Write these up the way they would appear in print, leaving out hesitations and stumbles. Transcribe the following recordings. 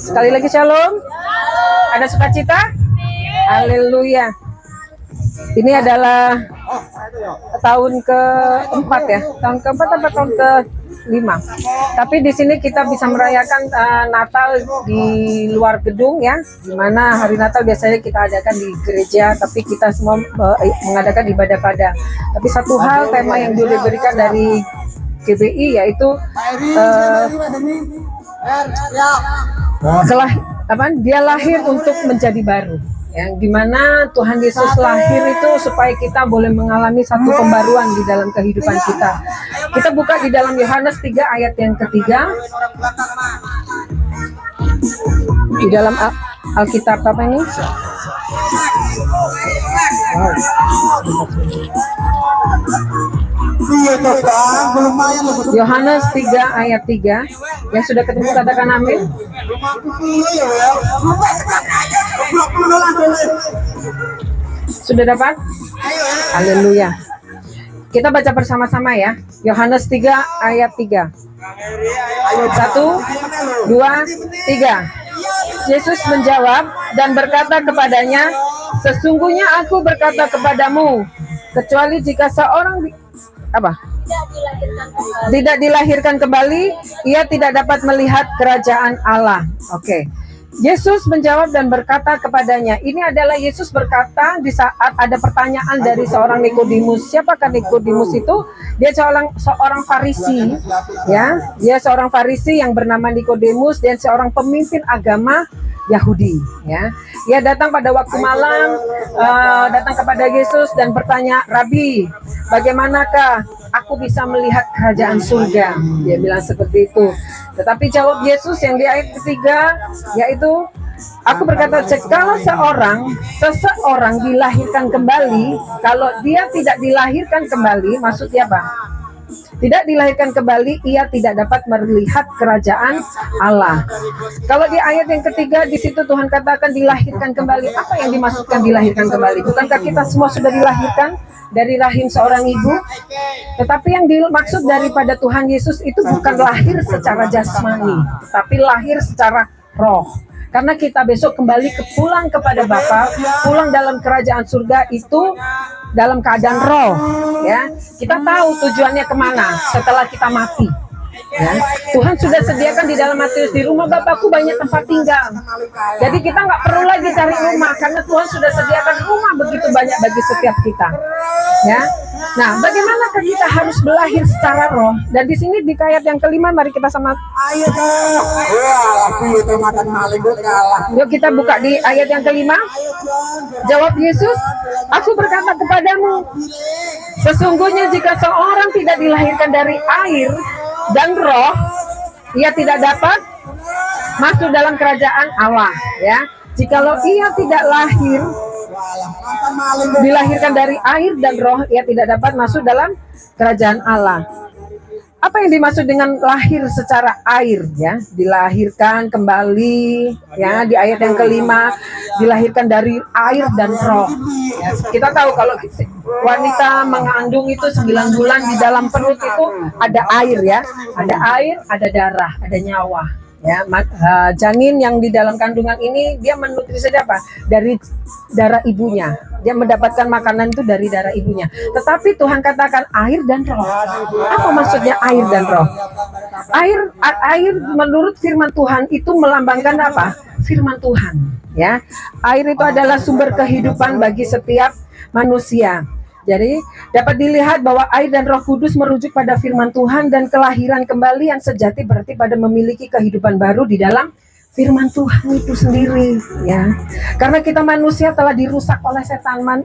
Sekali lagi shalom. Ada sukacita? Haleluya. Ini adalah tahun keempat ya, tahun keempat atau tahun ke-5. Tapi di sini kita bisa merayakan Natal di luar gedung ya, dimana hari Natal biasanya kita adakan di gereja, tapi kita semua mengadakan ibadah pada. Tapi satu hal tema yang diberikan dari GBI yaitu dia lahir untuk menjadi baru. Yang dimana Tuhan Yesus lahir itu supaya kita boleh mengalami satu pembaruan di dalam kehidupan kita. Kita buka di dalam Yohanes 3 ayat yang ketiga. Di dalam Alkitab apa ini? Yohanes 3 ayat 3. Yang sudah ketemu katakan amin. Sudah dapat? Haleluya. Kita baca bersama-sama ya. Yohanes 3 ayat 3. 1, 2, 3. Yesus menjawab dan berkata kepadanya, sesungguhnya aku berkata kepadamu, kecuali jika seorang tidak dilahirkan kembali, ia tidak dapat melihat kerajaan Allah. Oke. Yesus menjawab dan berkata kepadanya. Ini adalah Yesus berkata di saat ada pertanyaan dari seorang Nikodemus. Siapakah Nikodemus itu? Dia seorang Farisi, ya. Dia seorang Farisi yang bernama Nikodemus dan seorang pemimpin agama Yahudi, ya. Dia datang pada waktu malam, datang kepada Yesus dan bertanya, Rabi, bagaimanakah aku bisa melihat kerajaan surga? Dia bilang seperti itu. Tetapi jawab Yesus yang di ayat ketiga, yaitu, aku berkata, kalau seseorang dilahirkan kembali, kalau dia tidak dilahirkan kembali, maksudnya apa? Tidak dilahirkan kembali, ia tidak dapat melihat kerajaan Allah. Kalau di ayat yang ketiga, di situ Tuhan katakan dilahirkan kembali. Apa yang dimaksudkan dilahirkan kembali? Bukankah kita semua sudah dilahirkan dari rahim seorang ibu? Tetapi yang dimaksud daripada Tuhan Yesus itu bukan lahir secara jasmani, tapi lahir secara roh. Karena kita besok kembali pulang kepada Bapa, pulang dalam kerajaan surga itu dalam keadaan roh, ya. Kita tahu tujuannya kemana setelah kita mati. Ya. Tuhan sudah sediakan di dalam Matius, di rumah Bapakku banyak tempat tinggal. Jadi kita nggak perlu lagi cari rumah karena Tuhan sudah sediakan rumah begitu banyak bagi setiap kita. Ya. Nah, bagaimana kita harus berlahir secara roh? Dan di sini di ayat yang kelima, mari kita sama. Yuk kita buka di ayat yang kelima. Jawab Yesus, aku berkata kepadamu, sesungguhnya jika seorang tidak dilahirkan dari air dan roh, ia tidak dapat masuk dalam kerajaan Allah, ya. Jikalau ia tidak dilahirkan dari air dan roh, ia tidak dapat masuk dalam kerajaan Allah. Apa yang dimaksud dengan lahir secara air, ya? Dilahirkan kembali, ya, di ayat yang kelima, dilahirkan dari air dan roh. Ya, kita tahu kalau wanita mengandung itu 9 bulan di dalam perut itu ada air, ya, ada air, ada darah, ada nyawa. Ya, janin yang di dalam kandungan ini dia menutrisi apa? Dari darah ibunya. Dia mendapatkan makanan itu dari darah ibunya. Tetapi Tuhan katakan air dan roh. Apa maksudnya air dan roh? Air menurut firman Tuhan itu melambangkan apa? Firman Tuhan, ya. Air itu adalah sumber kehidupan bagi setiap manusia. Jadi dapat dilihat bahwa air dan Roh Kudus merujuk pada firman Tuhan dan kelahiran kembali yang sejati berarti pada memiliki kehidupan baru di dalam firman Tuhan itu sendiri, ya. Karena kita manusia telah dirusak oleh setan.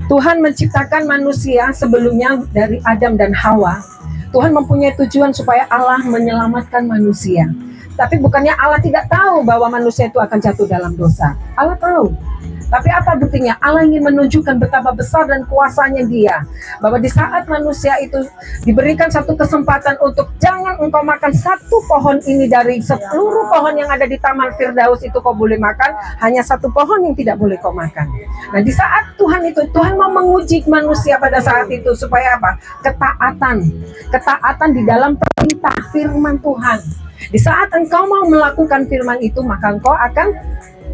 Tuhan menciptakan manusia sebelumnya dari Adam dan Hawa. Tuhan mempunyai tujuan supaya Allah menyelamatkan manusia. Tapi bukannya Allah tidak tahu bahwa manusia itu akan jatuh dalam dosa. Allah tahu. Tapi apa buktinya? Allah ingin menunjukkan betapa besar dan kuasanya Dia. Bahwa di saat manusia itu diberikan satu kesempatan untuk jangan engkau makan satu pohon ini dari seluruh pohon yang ada di Taman Firdaus itu kau boleh makan, hanya satu pohon yang tidak boleh kau makan. Nah di saat Tuhan mau menguji manusia pada saat itu supaya apa? Ketaatan di dalam perintah firman Tuhan. Di saat engkau mau melakukan firman itu, maka engkau akan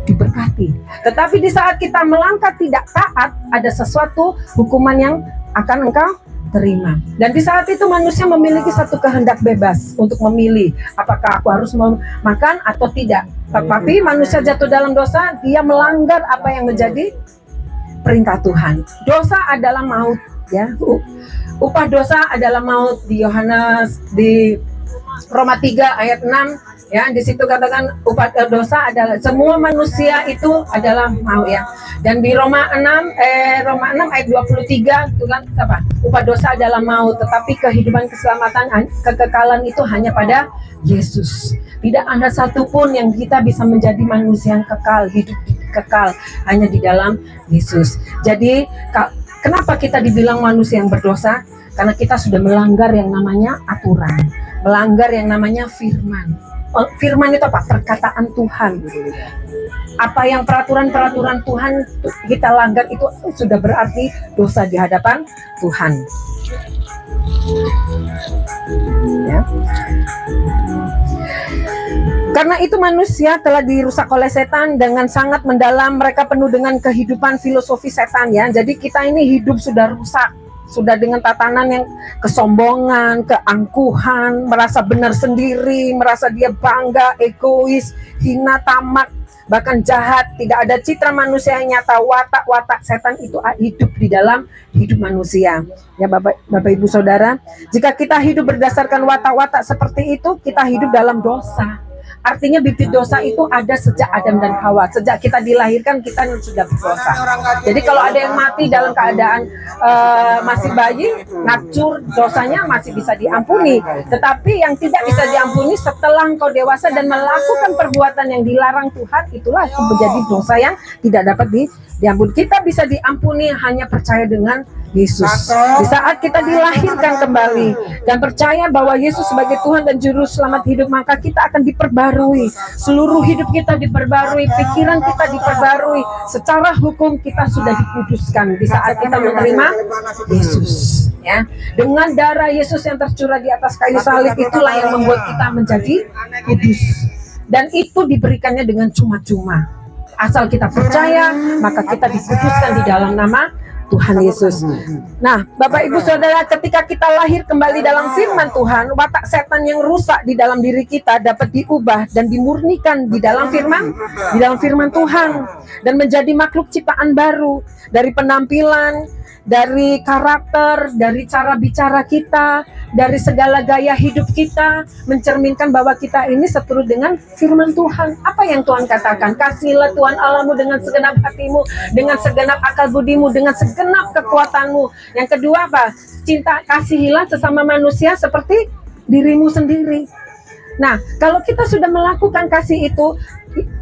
diberkati. Tetapi di saat kita melangkah tidak taat, ada sesuatu hukuman yang akan engkau terima. Dan di saat itu manusia memiliki satu kehendak bebas untuk memilih apakah aku harus makan atau tidak. Tetapi manusia jatuh dalam dosa, dia melanggar apa yang menjadi perintah Tuhan. Dosa adalah maut, ya. Upah dosa adalah maut. Di Roma 3 ayat 6, ya, di situ katakan upah dosa adalah semua manusia itu adalah maut, ya. Dan di Roma 6 ayat 23 itu kan apa? Upah dosa adalah maut, tetapi kehidupan, keselamatan, kekekalan itu hanya pada Yesus. Tidak ada satupun yang kita bisa menjadi manusia yang kekal, hidup kekal hanya di dalam Yesus. Jadi kenapa kita dibilang manusia yang berdosa? Karena kita sudah melanggar yang namanya aturan, melanggar yang namanya firman. Firman itu apa? Perkataan Tuhan. Apa yang peraturan-peraturan Tuhan kita langgar itu sudah berarti dosa di hadapan Tuhan. Ya. Karena itu manusia telah dirusak oleh setan dengan sangat mendalam. Mereka penuh dengan kehidupan filosofi setan, ya. Jadi kita ini hidup sudah rusak, sudah dengan tatanan yang kesombongan, keangkuhan, merasa benar sendiri, merasa dia bangga, egois, hina, tamak, bahkan jahat. Tidak ada citra manusia yang nyata. Watak-watak setan itu hidup di dalam hidup manusia. Ya Bapak Ibu Saudara, jika kita hidup berdasarkan watak-watak seperti itu, kita hidup dalam dosa. Artinya bibit dosa itu ada sejak Adam dan Hawa. Sejak kita dilahirkan kita sudah berdosa. Jadi kalau ada yang mati dalam keadaan masih bayi, ngacur, dosanya masih bisa diampuni. Tetapi yang tidak bisa diampuni setelah engkau dewasa dan melakukan perbuatan yang dilarang Tuhan, itulah menjadi dosa yang tidak dapat diampuni. Kita bisa diampuni hanya percaya dengan Yesus. Di saat kita dilahirkan kembali dan percaya bahwa Yesus sebagai Tuhan dan Juru Selamat hidup, maka kita akan diperbarui. Seluruh hidup kita diperbarui, pikiran kita diperbarui. Secara hukum kita sudah dikuduskan di saat kita menerima Yesus. Ya, dengan darah Yesus yang tercurah di atas kayu salib, itulah yang membuat kita menjadi kudus. Dan itu diberikannya dengan cuma-cuma. Asal kita percaya, maka kita dikuduskan di dalam nama Tuhan Yesus. Nah, Bapak Ibu Saudara, ketika kita lahir kembali dalam firman Tuhan, watak setan yang rusak di dalam diri kita dapat diubah dan dimurnikan di dalam firman Tuhan, dan menjadi makhluk ciptaan baru. Dari penampilan, dari karakter, dari cara bicara kita, dari segala gaya hidup kita, mencerminkan bahwa kita ini seturut dengan firman Tuhan. Apa yang Tuhan katakan? Kasihilah Tuhan Allahmu dengan segenap hatimu, dengan segenap akal budimu, dengan segenap kekuatanmu. Yang kedua apa? Kasihilah sesama manusia seperti dirimu sendiri. Nah, kalau kita sudah melakukan kasih itu,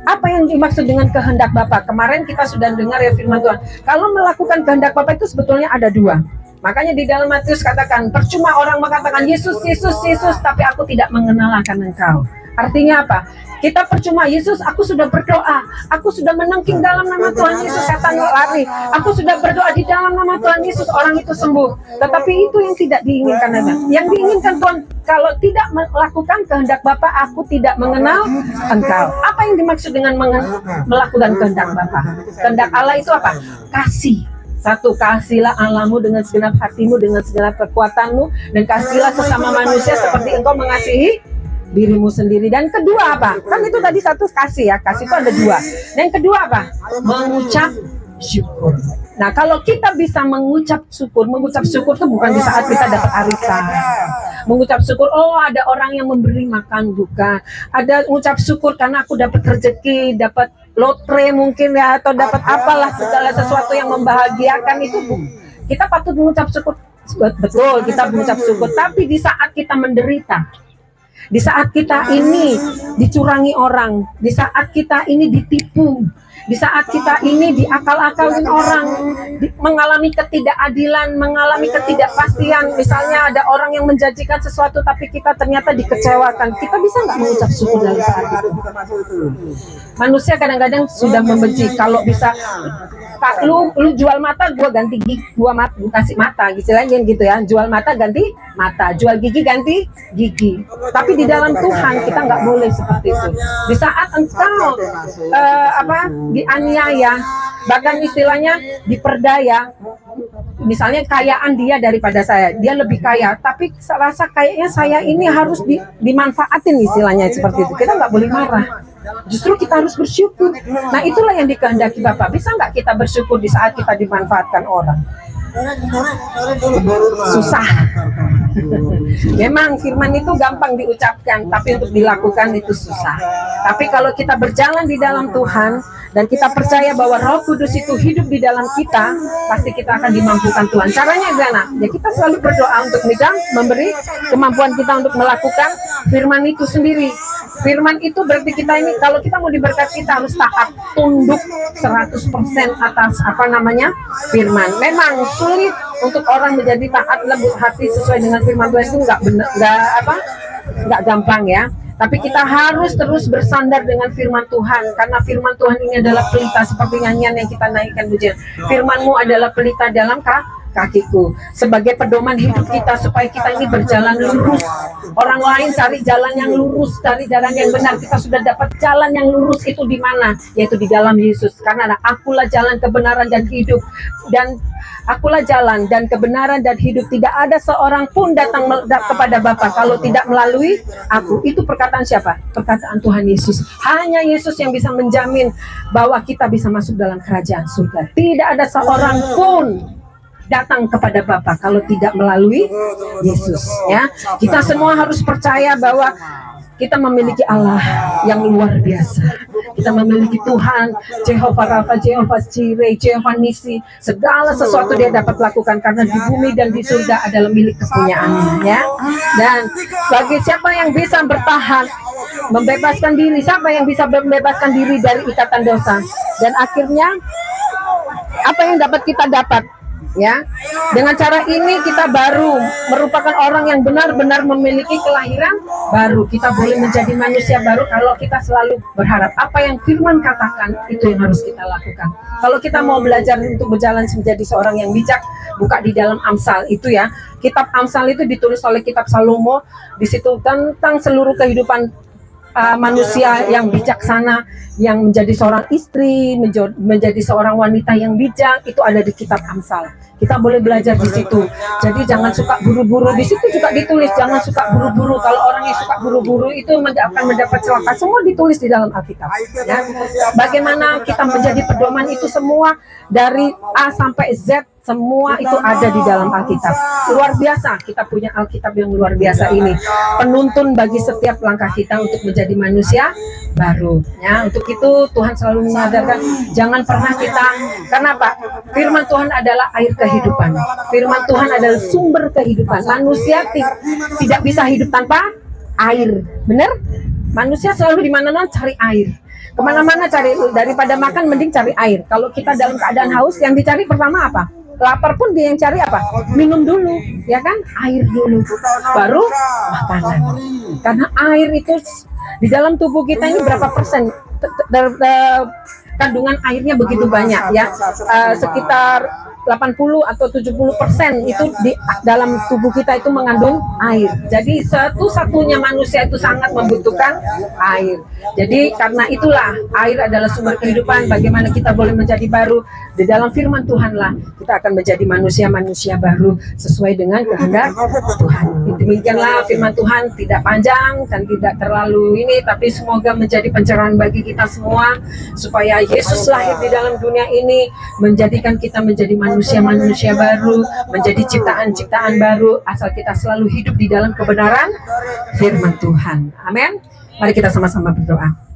apa yang dimaksud dengan kehendak Bapa? Kemarin kita sudah dengar ya firman Tuhan. Kalau melakukan kehendak Bapa itu sebetulnya ada dua. Makanya di dalam Matius katakan, percuma orang mengatakan Yesus, Yesus, Yesus, tapi aku tidak mengenal akan engkau. Artinya apa? Kita percuma, Yesus, aku sudah berdoa, aku sudah menengking dalam nama Tuhan Yesus, setan lari. Aku sudah berdoa di dalam nama Tuhan Yesus, orang itu sembuh. Tetapi itu yang tidak diinginkan. Yang diinginkan Tuhan, kalau tidak melakukan kehendak Bapa, aku tidak mengenal engkau. Apa yang dimaksud dengan melakukan kehendak Bapa? Kehendak Allah itu apa? Kasih. Satu, kasihlah Allahmu dengan segenap hatimu, dengan segenap kekuatanmu, dan kasihlah sesama manusia seperti engkau mengasihi dirimu sendiri. Dan kedua apa? Kan itu tadi satu kasih ya, kasih itu ada dua. Dan yang kedua apa? Mengucap syukur. Nah, kalau kita bisa mengucap syukur itu bukan di saat kita dapat arisan. Mengucap syukur, oh ada orang yang memberi makan, bukan. Ada mengucap syukur karena aku dapat rezeki, dapat lotre mungkin ya, atau dapat apalah segala sesuatu yang membahagiakan itu. Kita patut mengucap syukur, betul kita mengucap syukur. Tapi di saat kita menderita, di saat kita ini dicurangi orang, di saat kita ini ditipu, Di saat kita ini diakal-akalin orang, mengalami ketidakadilan, mengalami ketidakpastian. Misalnya ada orang yang menjanjikan sesuatu tapi kita ternyata dikecewakan. Kita bisa nggak mengucap syukur dalam saat itu? Manusia kadang-kadang sudah membenci. Kalau bisa, lu jual mata, gua ganti gigi, gua kasih mata, istilahnya gitu ya. Jual mata ganti mata, jual gigi ganti gigi. Tapi di dalam Tuhan kita nggak boleh seperti itu. Di saat engkau dianiaya, bahkan istilahnya diperdaya, misalnya kekayaan dia daripada saya, dia lebih kaya, tapi rasa kayaknya saya ini harus dimanfaatin, istilahnya seperti itu. Kita nggak boleh marah. Justru kita harus bersyukur. Nah, itulah yang dikehendaki Bapak. Bisa nggak kita bersyukur di saat kita dimanfaatkan orang? Susah. Memang firman itu gampang diucapkan, tapi untuk dilakukan itu susah. Tapi kalau kita berjalan di dalam Tuhan dan kita percaya bahwa Roh Kudus itu hidup di dalam kita, pasti kita akan dimampukan Tuhan. Caranya gimana? Ya kita selalu berdoa untuk memberi kemampuan kita untuk melakukan firman itu sendiri. Firman itu berarti kita ini, kalau kita mau diberkati, kita harus taat, tunduk 100% atas firman. Memang sulit untuk orang menjadi taat lembut hati sesuai dengan firman Tuhan, itu nggak gampang ya. Tapi kita harus terus bersandar dengan firman Tuhan, karena firman Tuhan ini adalah pelita, seperti nyanyian yang kita naikkan pujian. Firman-Mu adalah pelita dalam kakiku, sebagai pedoman hidup kita supaya kita ini berjalan lurus. Orang lain cari jalan yang lurus, cari jalan yang benar. Kita sudah dapat jalan yang lurus itu di mana? Yaitu di dalam Yesus. Karena akulah jalan, kebenaran dan hidup, dan akulah jalan dan kebenaran dan hidup. Tidak ada seorang pun datang kepada Bapa kalau tidak melalui aku. Itu perkataan siapa? Perkataan Tuhan Yesus. Hanya Yesus yang bisa menjamin bahwa kita bisa masuk dalam kerajaan surga. Tidak ada seorang pun datang kepada Bapa kalau tidak melalui Yesus, ya. Kita semua harus percaya bahwa kita memiliki Allah yang luar biasa. Kita memiliki Tuhan, Jehovah Rafa, Jehovah Jireh, Jehovah Nisi. Segala sesuatu dia dapat lakukan karena di bumi dan di surga adalah milik kepunyaannya, ya. Dan bagi siapa yang bisa bertahan, membebaskan diri, siapa yang bisa membebaskan diri dari ikatan dosa, dan akhirnya apa yang dapat kita dapat? Ya, dengan cara ini kita baru merupakan orang yang benar-benar memiliki kelahiran baru. Kita boleh menjadi manusia baru kalau kita selalu berharap apa yang firman katakan, itu yang harus kita lakukan. Kalau kita mau belajar untuk berjalan menjadi seorang yang bijak, buka di dalam Amsal itu, ya. Kitab Amsal itu ditulis oleh kitab Salomo. Di situ tentang seluruh kehidupan manusia yang bijaksana, yang menjadi seorang istri, menjadi seorang wanita yang bijak, itu ada di kitab Amsal. Kita boleh belajar di situ. Jadi jangan suka buru-buru. Di situ juga ditulis jangan suka buru-buru. Kalau orang yang suka buru-buru itu akan mendapat celaka. Semua ditulis di dalam Alkitab. Ya. Bagaimana kita menjadi pedoman itu semua dari A sampai Z. Semua itu ada di dalam Alkitab. Luar biasa, kita punya Alkitab yang luar biasa ini. Penuntun bagi setiap langkah kita untuk menjadi manusia baru. Ya, untuk itu Tuhan selalu mengajarkan, jangan pernah kita, karena apa? Firman Tuhan adalah air kehidupan. Firman Tuhan adalah sumber kehidupan. Manusia tidak bisa hidup tanpa air. Benar? Manusia selalu di mana-mana cari air. Kemana-mana cari, daripada makan mending cari air. Kalau kita dalam keadaan haus, yang dicari pertama apa? Lapar pun dia yang cari apa? Minum dulu, ya kan? Air dulu, baru makanan. Karena air itu di dalam tubuh kita ini berapa persen? Kandungan airnya begitu banyak, ya. Sekitar 80 atau 70% itu di dalam tubuh kita itu mengandung air. Jadi satu-satunya manusia itu sangat membutuhkan air. Jadi karena itulah air adalah sumber kehidupan. Bagaimana kita boleh menjadi baru di dalam firman Tuhanlah kita akan menjadi manusia-manusia baru sesuai dengan kehendak Tuhan. Demikianlah firman Tuhan, tidak panjang dan tidak terlalu ini, tapi semoga menjadi pencerahan bagi kita semua supaya Yesus lahir di dalam dunia ini menjadikan kita menjadi manusia-manusia baru, menjadi ciptaan-ciptaan baru, asal kita selalu hidup di dalam kebenaran firman Tuhan. Amin. Mari kita sama-sama berdoa.